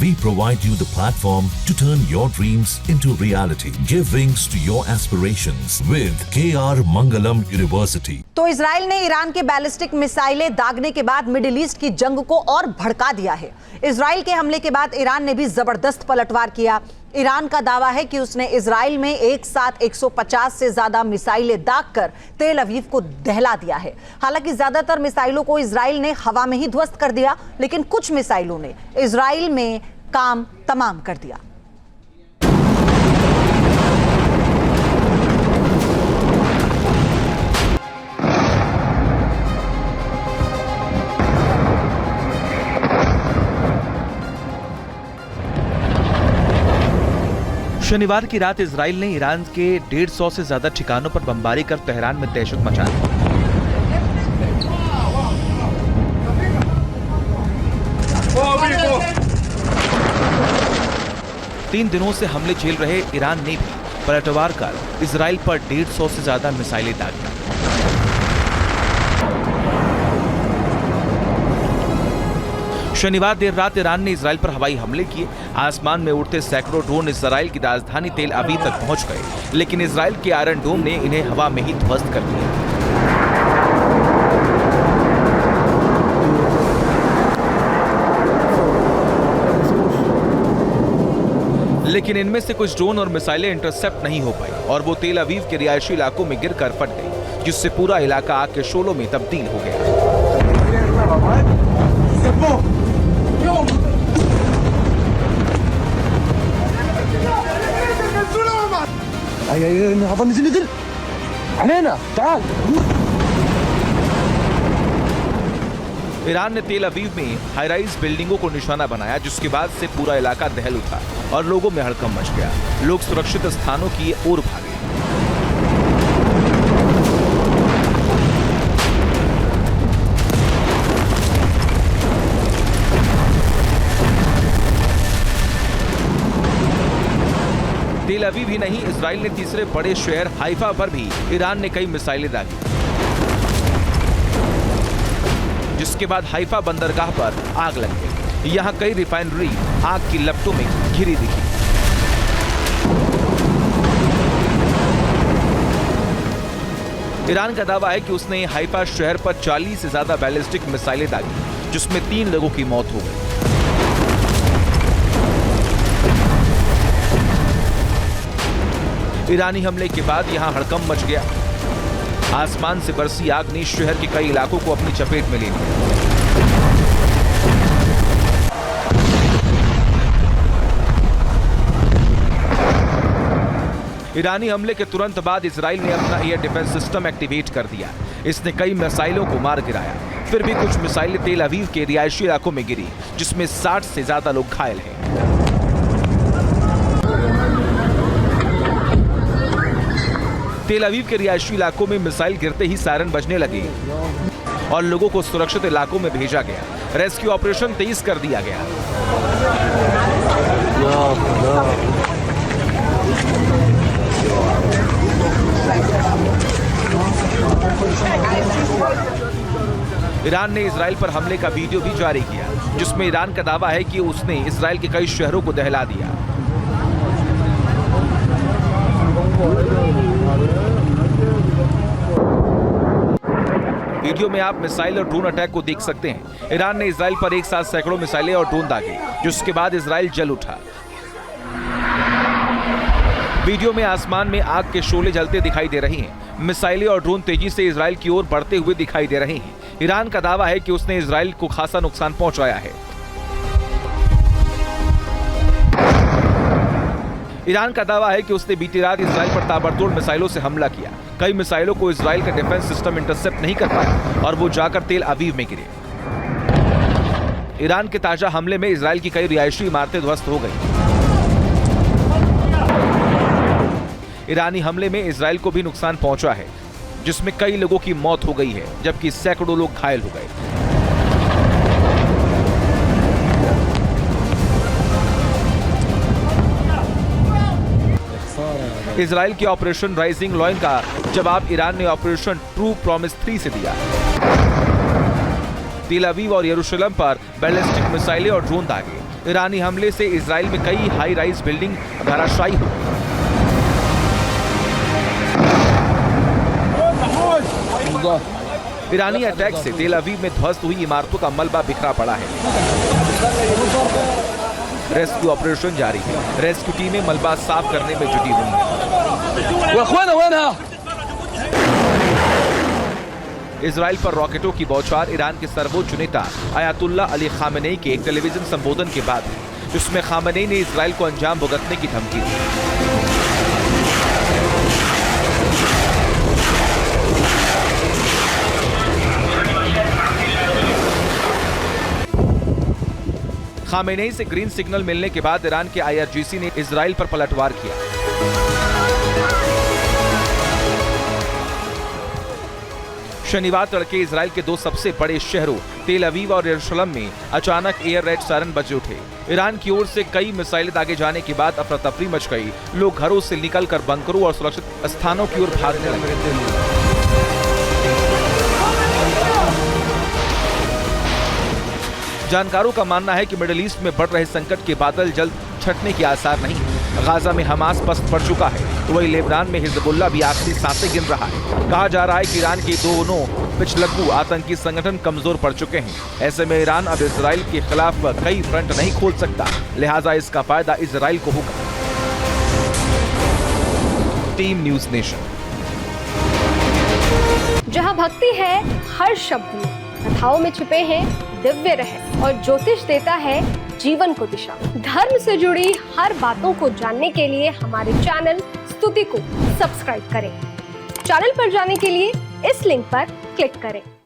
We provide you the platform to turn your dreams into reality. Give wings to your aspirations with KR Mangalam University. तो Israel ने Iran के ballistic मिसाइलें दागने के बाद middle east की जंग को और भड़का दिया है। इजराइल के हमले के बाद ईरान ने भी जबरदस्त पलटवार किया। ईरान का दावा है कि उसने इजराइल में एक साथ 150 से ज्यादा मिसाइलें दागकर तेल अवीव को दहला दिया है। हालांकि ज्यादातर मिसाइलों को इजराइल ने हवा में ही ध्वस्त कर दिया, लेकिन कुछ मिसाइलों ने इजराइल में काम तमाम कर दिया। शनिवार की रात इजराइल ने ईरान के 150 से ज्यादा ठिकानों पर बमबारी कर तेहरान में दहशत मचा दी। तीन दिनों से हमले झेल रहे ईरान ने भी पलटवार कर इजराइल पर 150 से ज्यादा मिसाइलें दागी। शनिवार देर रात ईरान ने इजराइल पर हवाई हमले किए। आसमान में उड़ते सैकड़ों ड्रोन इजराइल की राजधानी तेल अवीव तक पहुंच गए, लेकिन इजराइल के आयरन डोम ने इन्हें हवा में ही ध्वस्त कर दिया। लेकिन इनमें से कुछ ड्रोन और मिसाइलें इंटरसेप्ट नहीं हो पाई और वो तेल अवीव के रिहायशी इलाकों में गिरकर फट गई, जिससे पूरा इलाका आग के शोलों में तब्दील हो गया। ईरान ने तेल अवीव में हाई-राइज बिल्डिंगों को निशाना बनाया, जिसके बाद से पूरा इलाका दहल उठा और लोगों में हड़कंप मच गया। लोग सुरक्षित स्थानों की ओर भागे। तेल अवीव ही नहीं, इजराइल ने तीसरे बड़े शहर हाइफा पर भी ईरान ने कई मिसाइलें दागी, जिसके बाद हाइफा बंदरगाह पर आग लग गई। यहां कई रिफाइनरी आग की लपटों में घिरी दिखी। ईरान का दावा है कि उसने हाइफा शहर पर 40 से ज्यादा बैलिस्टिक मिसाइलें दागी, जिसमें 3 लोगों की मौत हो गई। ईरानी हमले के बाद यहां हड़कंप मच गया। आसमान से बरसी आग ने शहर के कई इलाकों को अपनी चपेट में ले लिया। ईरानी हमले के तुरंत बाद इजराइल ने अपना एयर डिफेंस सिस्टम एक्टिवेट कर दिया। इसने कई मिसाइलों को मार गिराया। फिर भी कुछ मिसाइलें तेल अवीव के रिहायशी इलाकों में गिरी, जिसमें 60 से ज्यादा लोग घायल हैं। तेल अवीव के रिहायशी इलाकों में मिसाइल गिरते ही सायरन बजने लगे और लोगों को सुरक्षित इलाकों में भेजा गया। रेस्क्यू ऑपरेशन तेज कर दिया गया। ईरान ने इजराइल पर हमले का वीडियो भी जारी किया, जिसमें ईरान का दावा है कि उसने इजराइल के कई शहरों को दहला दिया। वीडियो में आप मिसाइल और ड्रोन अटैक को देख सकते हैं। ईरान ने इजराइल पर एक साथ सैकड़ों मिसाइलें और ड्रोन दागे, जिसके बाद इजराइल जल उठा। वीडियो में आसमान में आग के शोले जलते दिखाई दे रही हैं। मिसाइलें और ड्रोन तेजी से इजराइल की ओर बढ़ते हुए दिखाई दे रहे हैं। ईरान का दावा है कि उसने इजराइल को खासा नुकसान पहुंचाया है। ईरान का दावा है कि उसने बीती रात इजराइल पर ताबड़तोड़ मिसाइलों से हमला किया। कई मिसाइलों को इजराइल का डिफेंस सिस्टम इंटरसेप्ट नहीं कर पाया और वो जाकर तेल अवीव में गिरे। ईरान के ताजा हमले में इजराइल की कई रिहायशी इमारतें ध्वस्त हो गई। ईरानी हमले में इजराइल को भी नुकसान पहुंचा है, जिसमें कई लोगों की मौत हो गई है, जबकि सैकड़ों लोग घायल हो गए। इजराइल के ऑपरेशन राइजिंग लॉयन का जवाब ईरान ने ऑपरेशन ट्रू प्रॉमिस 3 से दिया। तेल अवीव और यरूशलेम पर बैलिस्टिक मिसाइलें और ड्रोन दागे। ईरानी हमले से इजराइल में कई हाई राइज बिल्डिंग धराशायी हुई। ईरानी अटैक से तेल अवीव में ध्वस्त हुई इमारतों का मलबा बिखरा पड़ा है। रेस्क्यू ऑपरेशन जारी है। रेस्क्यू टीमें मलबा साफ करने में जुटी हुई हैं। इजराइल पर रॉकेटों की बौछार ईरान के सर्वोच्च नेता अयातुल्ला अली खामेनेई के एक टेलीविजन संबोधन के बाद, जिसमें खामेनेई ने इजराइल को अंजाम भुगतने की धमकी दी। खामेनेई से ग्रीन सिग्नल मिलने के बाद ईरान के IRGC ने इजराइल पर पलटवार किया। शनिवार तड़के इजराइल के दो सबसे बड़े शहरों तेल अवीव और यरूशलेम में अचानक एयर रेड सायरन बज उठे। ईरान की ओर से कई मिसाइलें दागे जाने के बाद अफरा तफरी मच गई। लोग घरों से निकलकर बंकरों और सुरक्षित स्थानों की ओर भागने लगे। जानकारों का मानना है कि मिडिल ईस्ट में बढ़ रहे संकट के बादल जल्द छटने के आसार नहीं। गाजा में हमास पस्त पड़ चुका है, तो वही लेबनान में हिजबुल्लाह भी आखिरी सांसें गिन रहा है। कहा जा रहा है कि ईरान के दोनों पिछलग्गू आतंकी संगठन कमजोर पड़ चुके हैं। ऐसे में ईरान अब इजराइल के खिलाफ कई फ्रंट नहीं खोल सकता, लिहाजा इसका फायदा इजराइल को होगा। Team news nation. जहां भक्ति है हर शब्द में, कथाओं में छुपे हैं दिव्य रहस्य और ज्योतिष देता है जीवन को दिशा। धर्म से जुड़ी हर बातों को जानने के लिए हमारे चैनल स्तुति को सब्सक्राइब करें। चैनल पर जाने के लिए इस लिंक पर क्लिक करें।